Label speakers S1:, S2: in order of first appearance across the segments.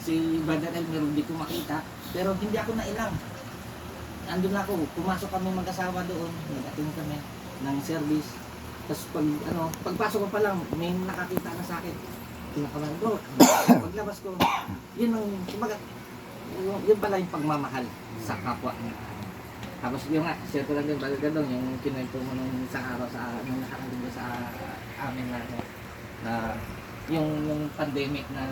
S1: si Brother Elmer hindi ko makita, pero hindi ako nailang. Andun ako, pumasok kami mag-asawa doon, nag-attend kami ng service. Tapos pagpasok ko pa lang, may nakakita na sa akin. Kinakabahan ko. Paglabas ko, yun ang, kumbaga, yun pala yung pagmamahal sa kapwa niya. Tapos yung nga, share ko lang din, Brother Gadong, yung kinuwento mo nung isang araw nung nakakalimutan sa amin na yung pandemic na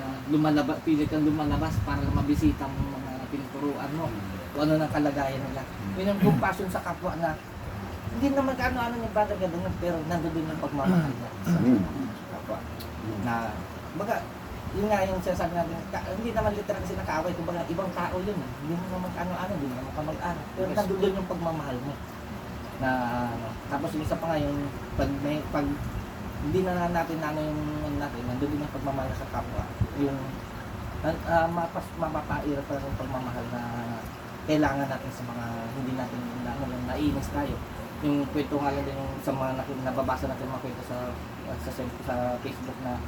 S1: pilit kang lumalabas para mabisita mo mga pinuturuan mo kung ano ng kalagayan nila. Yun yung compassion sa kapwa na hindi naman kaano-ano yung Brother Gadong, pero nandun din yung pagmamahal niya sa kapwa. Na, baga, yun nga yung sinasabi natin, hindi naman literal kasi nakaaway, kumbaga ibang tao yun. Hindi mo naman kaano-ano, hindi mo naman kamag-anak. Pero nandun din yung pagmamahal mo. Na, tapos yung isa pa nga yung pag hindi na natin natin, nandun din yung pagmamahal sa kapwa. Yung mapapaira pa yung pagmamahal na kailangan natin sa mga hindi natin naiinis tayo. Yung kwento nga lang din yung sa mga nababasa natin mga kwento sa Facebook na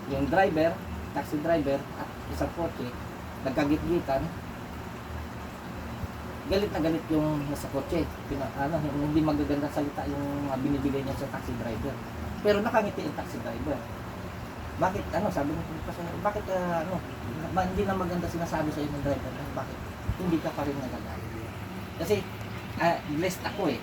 S1: yung driver, taxi driver at isang kotse nagkagit-gitan, galit na galit yung nasa kotse. Hindi magagandang salita yung binibigay niya sa taxi driver. Pero nakangiti yung taxi driver. Bakit, sabi ng pasahero, bakit, hindi na maganda sinasabi sa iyo ng driver, bakit hindi ka pa rin nagagalit? Kasi, blessed ako